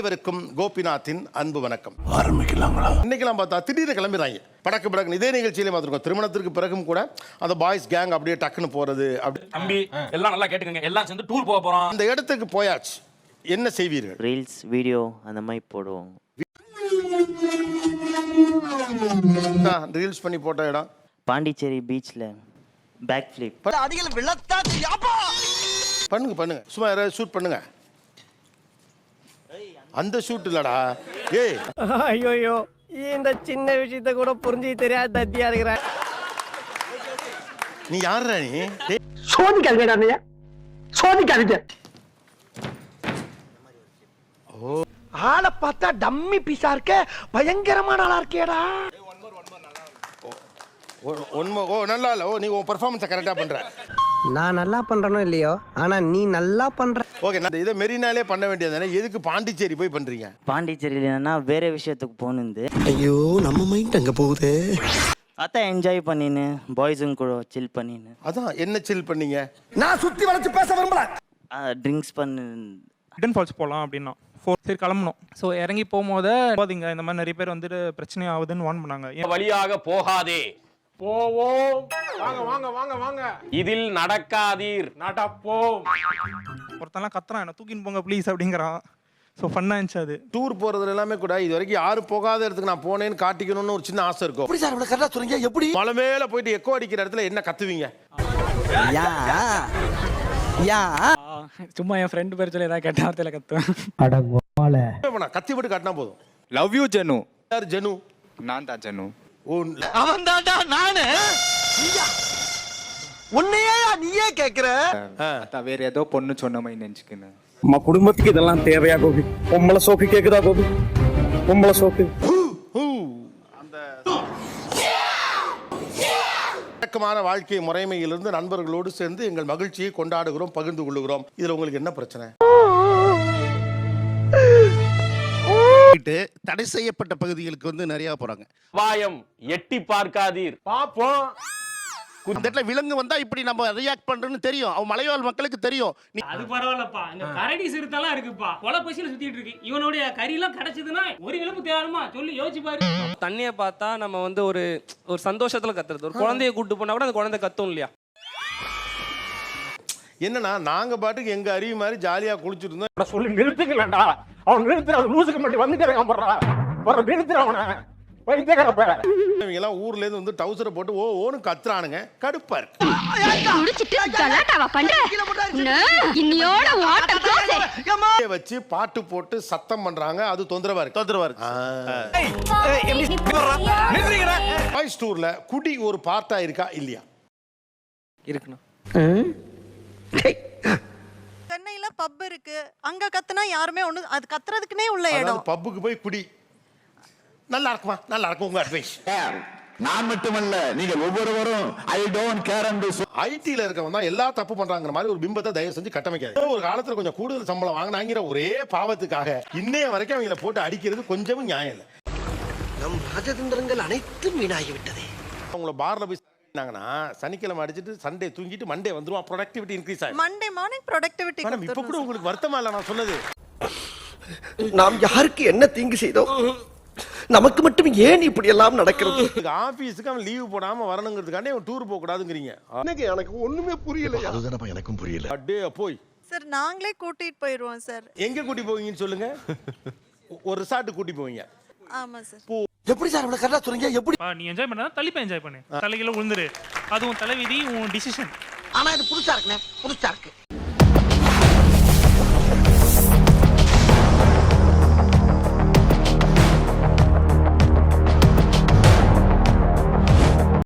இவருக்கும் கோபிநாத்தின் அன்பு வணக்கம். ஆரம்பிக்கலாங்களா? இன்னைக்கெல்லாம் பார்த்தா திடீர்னு கிளம்பிடுறாங்க. படக்கு இதே நிகழ்ச்சியிலே பார்த்துருக்கோம். திருமணத்திற்கு பிறகும் கூட அந்த பாய்ஸ் கேங் அப்படியே டக்குன்னு போறது. அப்படி தம்பி எல்லாம் நல்லா கேட்டுக்கங்க, எல்லாம் சேர்ந்து டூர் போக போறோம். அந்த இடத்துக்கு போயாச்சு, என்ன செய்வீர்கள்? ரீல்ஸ் வீடியோ அந்த மாதிரி போடுவோம். ரீல்ஸ் பண்ணி போட்ட இடம் பாண்டிச்சேரி பீச்ல பேக் ஃபிளிப். பண்ணுங்க சும்மா யாராவது ஷூட் பண்ணுங்க. அந்த ஷூட் இல்லடா. ஏய் ஐயோ, இந்த சின்ன விஷயத்தை கூட புரிஞ்சு தெரியாத தத்தியா இருக்கிற. நீ யாருடா நீ? சோதிக்காதீங்க, சோதிக்காதீங்க. ஆளை பார்த்தா டம்மி பீஸா இருக்க, பயங்கரமான ஆளா இருக்கேடா. நல்லா இல்ல. நீ உன் பெர்ஃபார்மன்ஸை கரெக்டா பண்ற. நான் நல்லா பண்றனோ இல்லையோ, ஆனா நீ நல்லா பண்ற. ஓகே, நான் இதை மெரினாலே பண்ண வேண்டியதானே, எதுக்கு பாண்டிச்சேரி போய் பண்றீங்க? பாண்டிச்சேரியிலன்னா வேற விஷயத்துக்கு போகணுந்து. ஐயோ, நம்ம மைண்ட் அங்க போகுது. அதான் என்ஜாய் பண்ணின்னு பாய்ஸும் கூட சில் பண்ணின்னு. அதான் என்ன சில் பண்ணீங்க? நான் சுத்தி வளைச்சு பேச விரும்பல. ட்ரிங்க்ஸ் பண்ணு. ஹிடன் ஃபால்ஸ் போகலாம் அப்படின்னா சரி கிளம்பணும். ஸோ இறங்கி போகும்போது போதிங்க, இந்த மாதிரி நிறைய பேர் வந்துட்டு பிரச்சனை ஆகுதுன்னு வார்ன் பண்ணாங்க. வழியாக போகாதே, போவோம். வாங்க வாங்க வாங்க வாங்க. இதில் நடக்காதீர், நடப்போம். ஒருத்தெல்லாம் கத்துறான், என்ன தூக்கின்னு போங்க ப்ளீஸ் அப்படிங்கிறான். ஸோ ஃபன்னாக இருந்துச்சு அது. டூர் போறதுல எல்லாமே கூட இது வரைக்கும் யாரும் போகாத இடத்துக்கு நான் போனேன்னு காட்டிக்கணும்னு ஒரு சின்ன ஆசை இருக்கும். எப்படி சார் இவ்வளவு கரெக்டா சொல்றீங்க? எப்படி மலை மேல போயிட்டு எக்கோ அடிக்கிற இடத்துல என்ன கத்துவீங்க? சும்மா என் ஃப்ரெண்ட் பேர் சொல்லி ஏதாவது கெட்ட வார்த்தையில கத்துவேன். கத்தி போட்டு காட்டினா போதும். Love you ஜெனு. யார் ஜெனு? நான் தான் ஜெனு. அவன் தான்டா நானு. உன்னையே நீயே கேக்குற. அதான் வேற ஏதோ பொண்ணு சொன்ன மாதிரி நினைச்சுக்கினேன். நம்ம குடும்பத்துக்கு இதெல்லாம் தேவையா கோபி? பொம்பளை சோக்கு கேக்குதா கோபி? பொம்பளை சோக்கு. வழக்கமான வாழ்க்கை முறைமையிலிருந்து நண்பர்களோடு சேர்ந்து எங்கள் மகிழ்ச்சியை கொண்டாடுகிறோம், பகிர்ந்து கொள்ளுகிறோம். இதுல உங்களுக்கு என்ன பிரச்சனை? தடை செய்யப்பட்ட பகுதிகளுக்கு வந்து நிறைய போறாங்க. வாயம் எட்டி பார்க்காதீர். பாப்போம். இந்த இடத்துல விலங்கு வந்தா இப்படி நம்ம ரியாக்ட் பண்றோம்னு தெரியும். அவன் மலைவாழ் மக்களுக்கு தெரியும். அது பரவாயில்லப்பா, இந்த கரடி சிறுத்தெல்லாம் இருக்குப்பா, கொலை பசியில சுத்திட்டு இருக்கு. இவனுடைய கறியெல்லாம் கிடைச்சதுன்னா ஒரு இழப்பு தேவைமா சொல்லி யோசிச்சு பாரு. தண்ணியை பார்த்தா நம்ம வந்து ஒரு சந்தோஷத்துல கத்துறது. ஒரு குழந்தைய கூட்டு போனா கூட அந்த குழந்தை கத்தும் இல்லையா? என்னன்னா நாங்க பாட்டுக்கு எங்க அறிவு மாதிரி ஜாலியா குளிச்சுட்டு இருந்தோம். சொல்லி நிறுத்துக்கலடா. அவன் நிறுத்துற லூசுக்கு மட்டும் வந்துட்டே இருக்கான் போறா. போற நிறுத்துற அவனை. வைத்தேக்கறப்ப. இவங்க எல்லாம் ஊர்ல இருந்து வந்து டவுசரை போட்டு ஓன்னு கத்துறானுங்க. கடுப்பா இருக்கு. வச்சு பாட்டு போட்டு சத்தம் பண்றாங்க. அது தொந்தரவா இருக்கு. பாய்ஸ் டூர்ல குடி ஒரு பார்ட்டா இருக்கா இல்லையா? இருக்குண்ணா. சென்னையில பப் இருக்கு, அங்க கத்துனா யாருமே ஒண்ணு, அது கத்துறதுக்குனே உள்ள இடம். பப்புக்கு போய் குடி நல்லா இருக்குமா? நல்லா இருக்கும். உங்க அட்வைஸ். நான் மட்டுமல்ல, நீங்க ஒவ்வொருவரும் ஐ டோன்ட் கேர் அண்ட் ஐடில இருக்கவங்க தான் எல்லா தப்பு பண்றாங்கிற மாதிரி ஒரு பிம்பத்தை தயவு செஞ்சு கட்டமைக்காது. ஒரு காலத்துல கொஞ்சம் கூடுதல் சம்பளம் வாங்கினாங்கிற ஒரே பாவத்துக்காக இன்னைய வரைக்கும் அவங்கள போட்டு அடிக்கிறது கொஞ்சமும் நியாயம் இல்லை. நம் ராஜதந்திரங்கள் அனைத்தும் வீணாகி விட்டதே. அவங்கள பார்ல போய் சனிக்கிழமை அடிச்சிட்டு சண்டே தூங்கிட்டு மண்டே வந்துருவோம். ப்ரொடக்டிவிட்டி இன்க்ரீஸ் ஆகும். Monday morning productivity. மேடம் இப்ப கூட உங்களுக்கு வருத்தமா இல்ல நான் சொன்னது? நாம் யாருக்கு என்ன தீங்கு செய்தோம்? நமக்கு மட்டும் ஏன் இப்படி எல்லாம் நடக்கிறது? ஆபீஸ்க்கு அவன் லீவ் போடாம வரணுங்கிறதுக்காண்டி அவன் டூர் போக கூடாதுங்கிறீங்க. எனக்கு ஒண்ணுமே புரியல. அதுதானப்பா எனக்கும் புரியல. அடே போய் சார் நாங்களே கூட்டிட்டு போயிடுவோம் சார். எங்க கூட்டி போவீங்கன்னு சொல்லுங்க. ஒரு ரிசார்ட் கூட்டி போவீங்க. ஆமா சார். எப்படி சார் இவ்வளவு கரெக்டா சொல்றீங்க? எப்படி நீ என்ஜாய் பண்ணா தள்ளிப்பா என்ஜாய் பண்ணு. தலையில விழுந்துரு. அதுவும் தலைவிதி, உன் டிசிஷன். ஆனா இது புதுசா இருக்குனே, புதுசா இருக்கு.